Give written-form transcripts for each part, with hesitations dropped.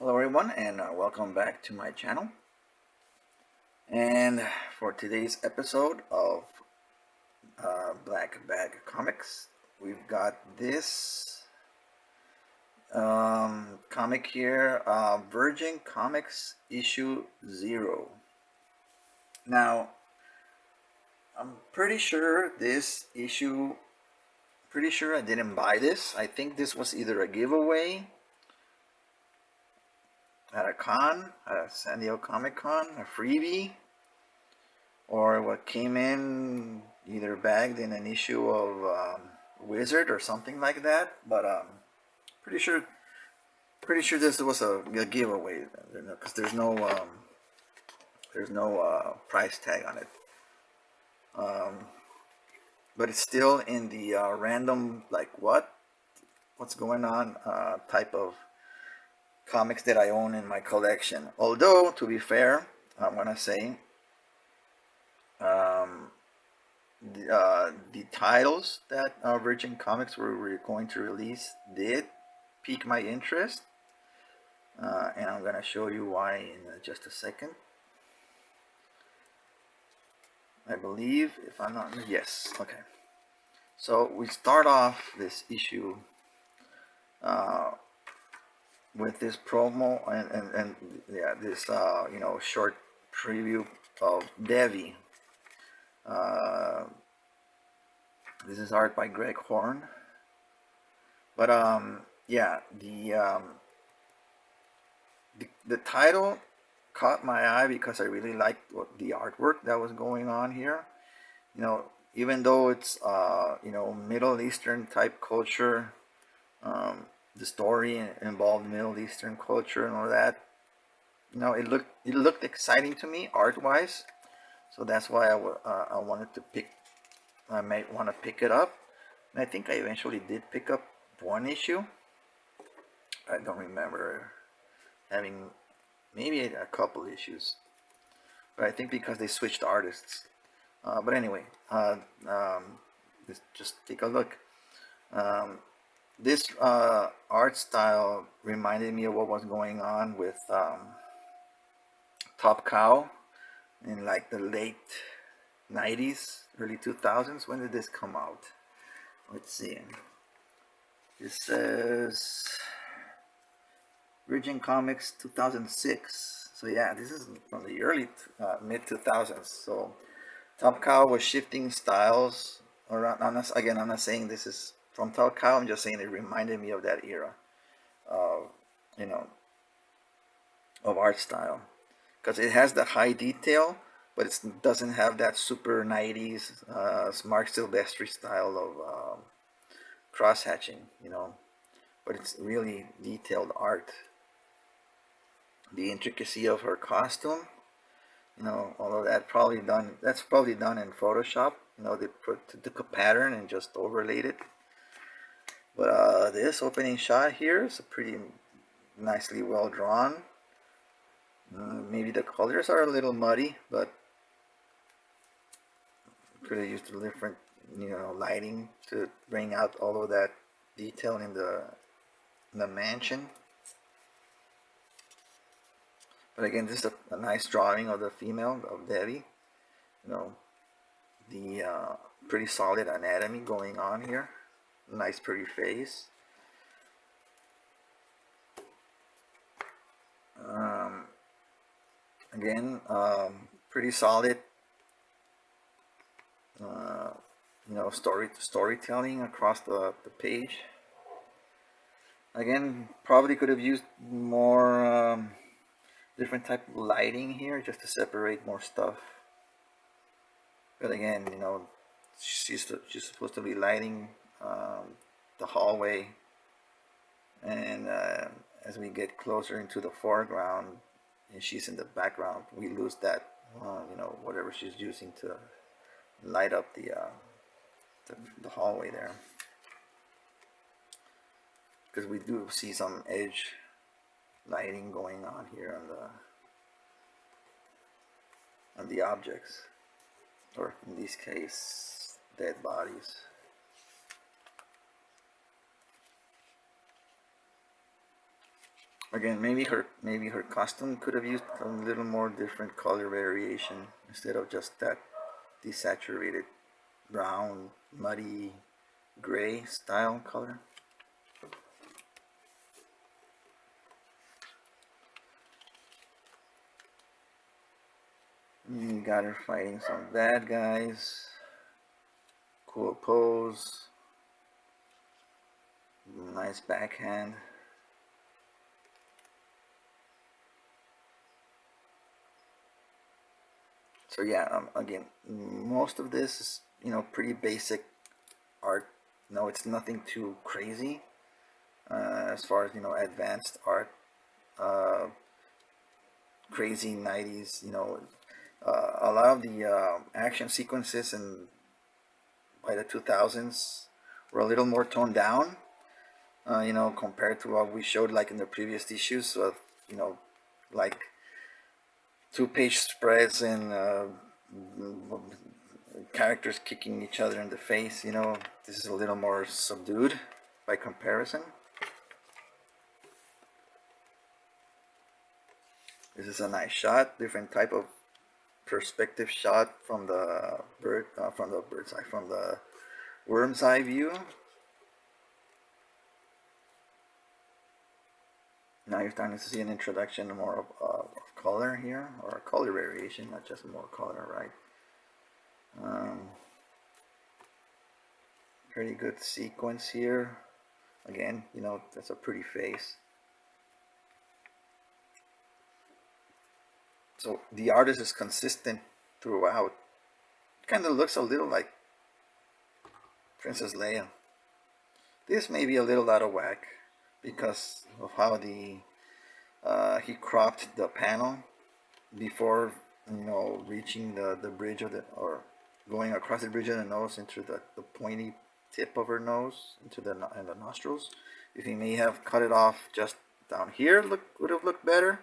Hello everyone and welcome back to my channel. And for today's episode of Black Bag Comics, we've got this comic here, Virgin Comics issue 0. Now, I'm pretty sure I didn't buy this. I think this was either a giveaway at a San Diego Comic Con, a freebie, or what came in either bagged in an issue of Wizard or something like that. But pretty sure this was a giveaway because there's no price tag on it. But it's still in the random what's going on type of comics that I own in my collection. Although, to be fair, I'm gonna say the titles that Virgin Comics were going to release did pique my interest, and I'm gonna show you why in just a second. I believe, if I'm not, yes, okay. So we start off this issue with this promo and yeah, this short preview of Devi. This is art by Greg Horn. But yeah, the title caught my eye because I really liked the artwork that was going on here. Even though it's Middle Eastern type culture, the story involved Middle Eastern culture and all that. It looked exciting to me art wise, so that's why I wanted to pick. I might want to pick it up, and I think I eventually did pick up one issue. I don't remember having maybe a couple issues, but I think because they switched artists. But anyway, just take a look. This art style reminded me of what was going on with Top Cow in like the late 90s, early 2000s. When did this come out? Let's see. This says Virgin Comics 2006. So yeah, this is from the early mid 2000s. So Top Cow was shifting styles around. Again, I'm not saying this is from Top Cow. I'm just saying it reminded me of that era of of art style, because it has the high detail, but it doesn't have that super 90s Mark Silvestri style of cross hatching, but it's really detailed art. The intricacy of her costume, all of that's probably done in Photoshop. They took a pattern and just overlaid it. But this opening shot here is a pretty nicely well drawn. Maybe the colors are a little muddy, but could have used a different lighting to bring out all of that detail in the mansion. But again, this is a nice drawing of the female of Devi. The pretty solid anatomy going on here. Nice pretty face. Again, pretty solid storytelling across the page. Again, probably could have used more different type of lighting here just to separate more stuff. But again, she's supposed to be lighting the hallway, and as we get closer into the foreground and she's in the background, we lose that whatever she's using to light up the hallway there, because we do see some edge lighting going on here on the objects, or in this case dead bodies. Again, maybe her costume could have used a little more different color variation instead of just that desaturated brown, muddy, gray style color. You got her fighting some bad guys. Cool pose. Nice backhand. So yeah, again, most of this is, pretty basic art. No, it's nothing too crazy as far as, advanced art. Uh, Crazy 90s, a lot of the action sequences and by the 2000s were a little more toned down, compared to what we showed like in the previous issues of, like 2-page spreads and characters kicking each other in the face. This is a little more subdued by comparison. This is a nice shot, different type of perspective shot from the from the worm's eye view. Now you're starting to see an introduction more of color here, or a color variation, not just more color, right? Pretty good sequence here. Again, that's a pretty face. So the artist is consistent throughout. Kind of looks a little like Princess Leia. This may be a little out of whack because of how he cropped the panel before reaching the bridge of or going across the bridge of the nose into the pointy tip of her nose into the nostrils. If he may have cut it off just down here, would have looked better.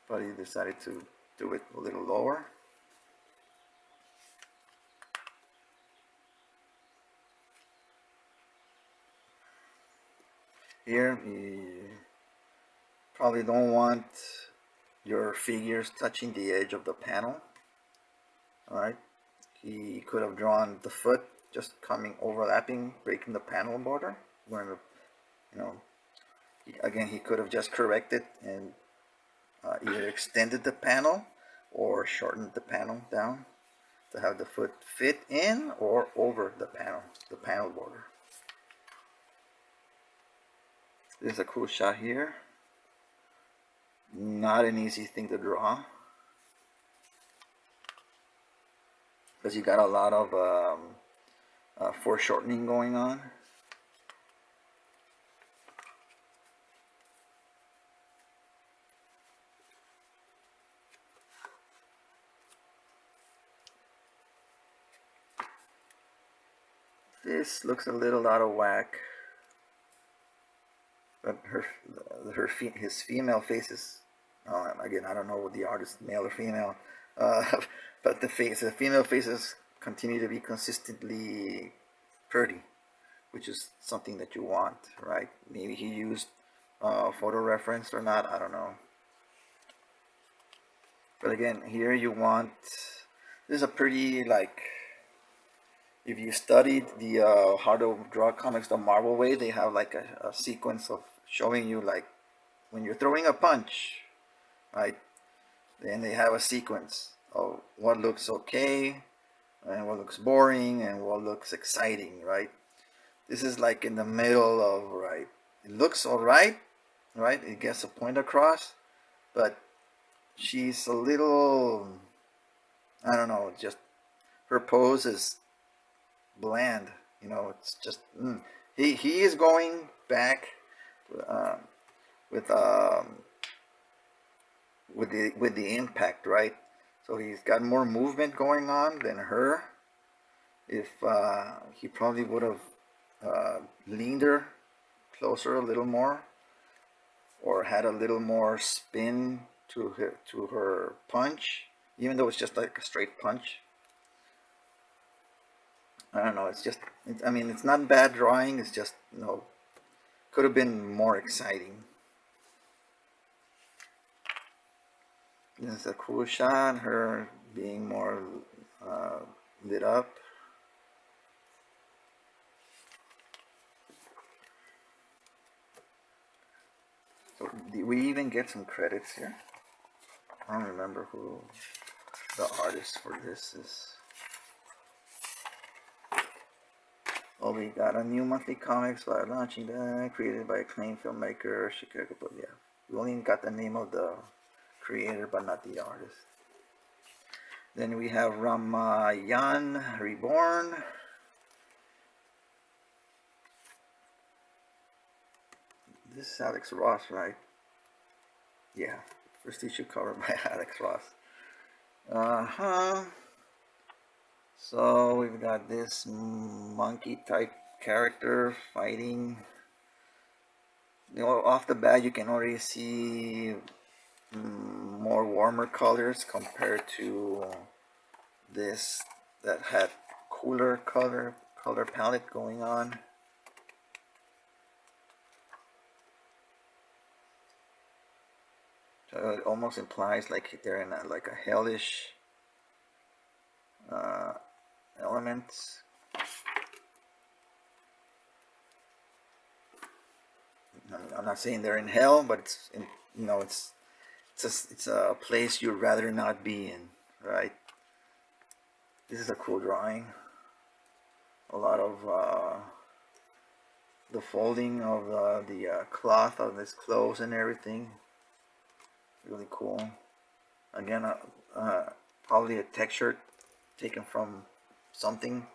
But he decided to do it a little lower. Here, you probably don't want your figures touching the edge of the panel. Alright, he could have drawn the foot just overlapping, breaking the panel border. Where, again, he could have just corrected and either extended the panel or shortened the panel down to have the foot fit in or over the panel border. This is a cool shot here. Not an easy thing to draw because you got a lot of foreshortening going on. This looks a little out of whack, but his female faces. Again, I don't know what the artist, male or female, but the female faces continue to be consistently pretty, which is something that you want, right? Maybe he used photo reference or not, I don't know. But again, here you want. This is a pretty if you studied the how to draw comics the Marvel way, they have like a sequence of showing you like when you're throwing a punch, right? Then they have a sequence of what looks okay and what looks boring and what looks exciting, right? This is like in the middle of, right? It looks all right, right? It gets a point across, but she's a little, I don't know, just her pose is bland. It's just he is going back with the impact, right? So he's got more movement going on than her. If he probably would have leaned her closer a little more, or had a little more spin to her punch, even though it's just like a straight punch. I don't know. It's just, I mean, it's not bad drawing. It's just, Could have been more exciting. This is a cool shot, her being more lit up. So did we even get some credits here? I don't remember who the artist for this is. Oh, we got a new monthly comics by launching that, created by acclaimed filmmaker Chicago. But yeah, we only got the name of the creator, but not the artist. Then we have Ramayan Reborn. This is Alex Ross, right? Yeah, first issue cover by Alex Ross. So we've got this monkey type character fighting. You know, off the bat you can already see more warmer colors compared to this that had cooler color palette going on. So it almost implies like they're in like a hellish element. I'm not saying they're in hell, but it's in, you know, it's a place you'd rather not be in, right? This is a cool drawing. A lot of the folding of the cloth of his clothes and everything. Really cool. Again, probably a texture taken from something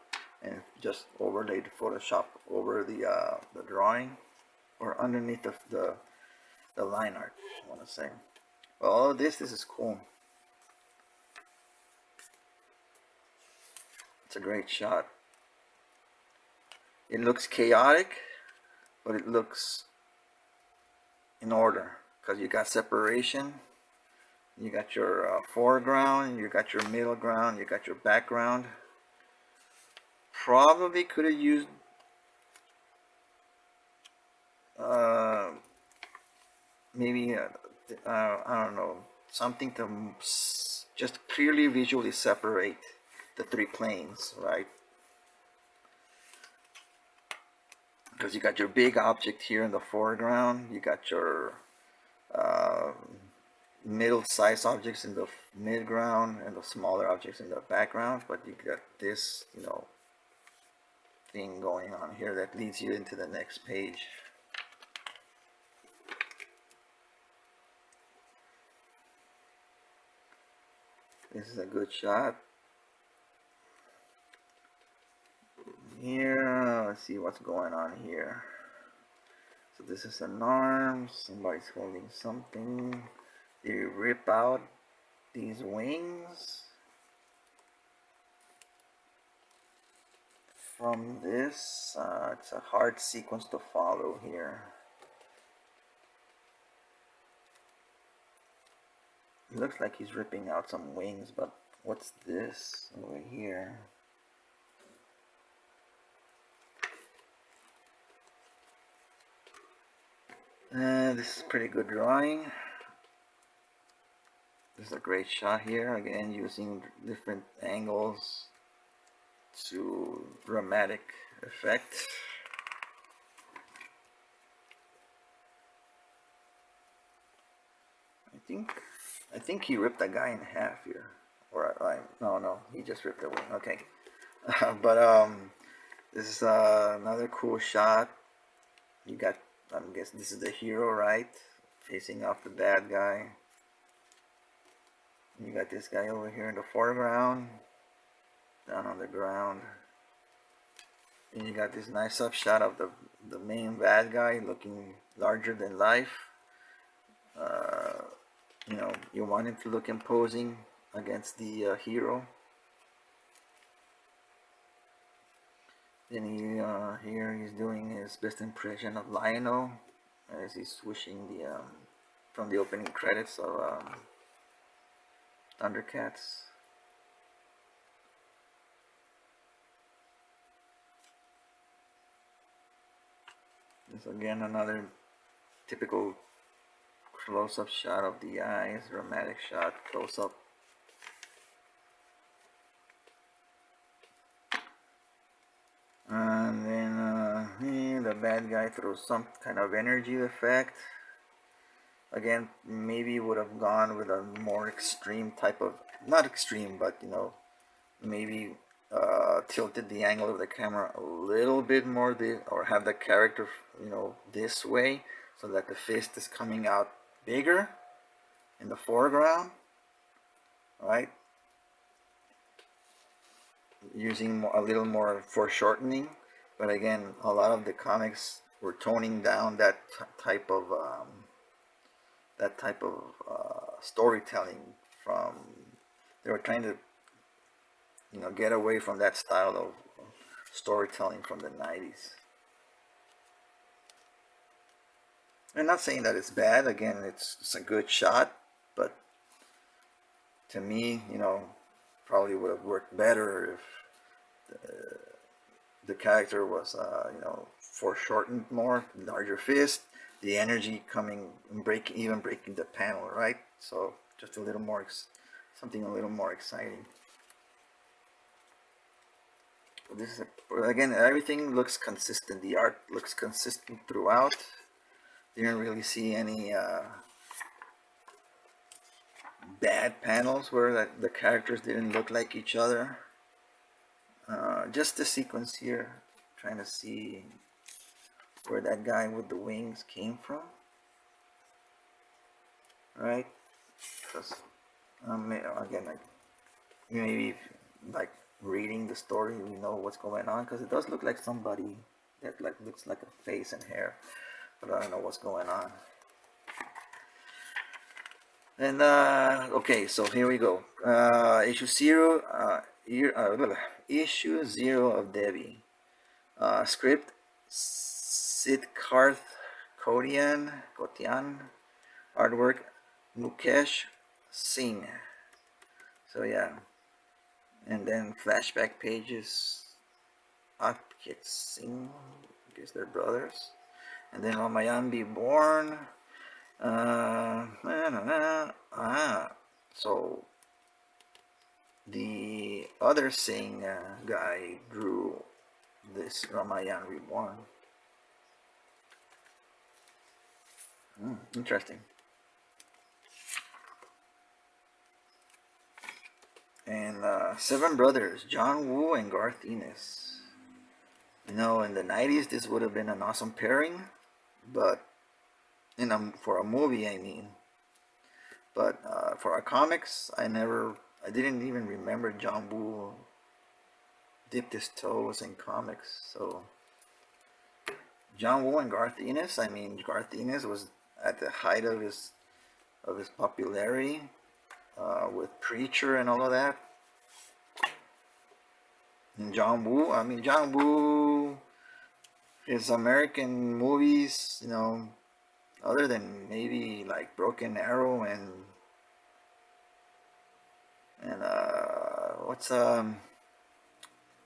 and just overlaid Photoshop over the drawing, or underneath the line art, I want to say. Well, all of this is cool. It's a great shot. It looks chaotic, but it looks in order, because you got separation. You got your foreground, you got your middle ground, you got your background. Probably could have used maybe I don't know, something to just clearly visually separate the three planes, right? Because you got your big object here in the foreground, you got your middle-sized objects in the midground, and the smaller objects in the background. But you got this, you know, thing going on here that leads you into the next page. This is a good shot. Here, let's see what's going on here. So this is an arm, somebody's holding something. They rip out these wings from this. It's a hard sequence to follow here. It looks like he's ripping out some wings, but what's this over here? This is pretty good drawing. This is a great shot here, again using different angles to dramatic effect. I think he ripped that guy in half here, or no, he just ripped a wing. Okay, but this is another cool shot. You got, I'm guessing this is the hero, right, facing off the bad guy. You got this guy over here in the foreground, down on the ground. And you got this nice up shot of the main bad guy looking larger than life. You know, you want him to look imposing against the hero. Then here he's doing his best impression of Lionel as he's swishing the from the opening credits of Thundercats. This again another typical close-up shot of the eyes, dramatic shot, close-up. And then here the bad guy throws some kind of energy effect. Again, maybe would have gone with a more extreme type of, not extreme, but you know, maybe tilted the angle of the camera a little bit more, or have the character, you know, this way, so that the fist is coming out bigger in the foreground, right? Using a little more foreshortening, but again, a lot of the comics were toning down that type of storytelling. From they were trying to, you know, get away from that style of storytelling from the 90s. I'm not saying that it's bad. Again, it's a good shot, but to me, you know, probably would have worked better if the character was, you know, foreshortened more, larger fist, the energy coming, even breaking the panel, right? So just a little more, something a little more exciting. This is again, everything looks consistent. The art looks consistent throughout. Didn't really see any bad panels where the characters didn't look like each other. Just the sequence here, trying to see where that guy with the wings came from, right? Because again, like maybe like reading the story, we know what's going on, because it does look like somebody that like looks like a face and hair, but I don't know what's going on. And okay, so here we go. Issue 0, issue 0 of Debbie. Script Siddharth Kotian. Artwork Mukesh Singh. So yeah, and then flashback pages. Ankit Singh, I guess they're brothers. And then Ramayan be born. So the other Singh guy drew this Ramayan Reborn. Interesting. And 7 brothers, John Woo and Garth Ennis. You know, in the 90s, this would have been an awesome pairing, but for a movie, I mean. But for our comics, I didn't even remember John Woo dipped his toes in comics. So John Woo and Garth Ennis. I mean, Garth Ennis was at the height of his popularity with Preacher and all of that. And John Woo, I mean, John Woo, his American movies, you know, other than maybe like Broken Arrow and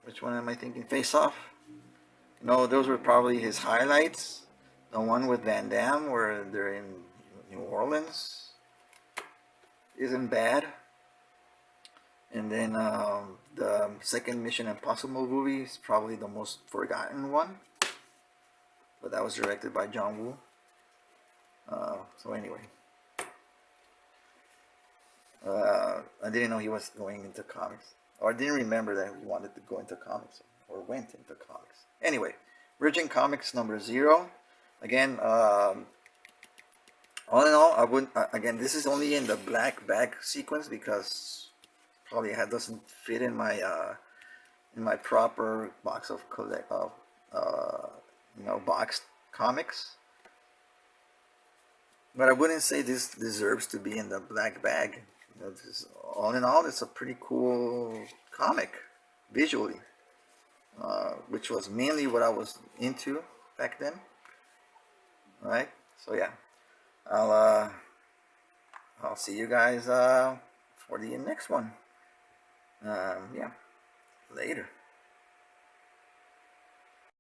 which one am I thinking? Face Off. No, those were probably his highlights. The one with Van Damme where they're in New Orleans isn't bad. And then the second Mission Impossible movie is probably the most forgotten one, but that was directed by John Woo. So anyway, I didn't know he was going into comics, or I didn't remember that he wanted to go into comics or went into comics. Anyway, Virgin Comics number 0. Again, all in all, I wouldn't. Again, this is only in the black bag sequence because probably doesn't fit in my proper box of boxed comics. But I wouldn't say this deserves to be in the black bag. You know, all in all, it's a pretty cool comic visually, which was mainly what I was into back then. All right, so yeah, I'll see you guys for the next one. Yeah, later.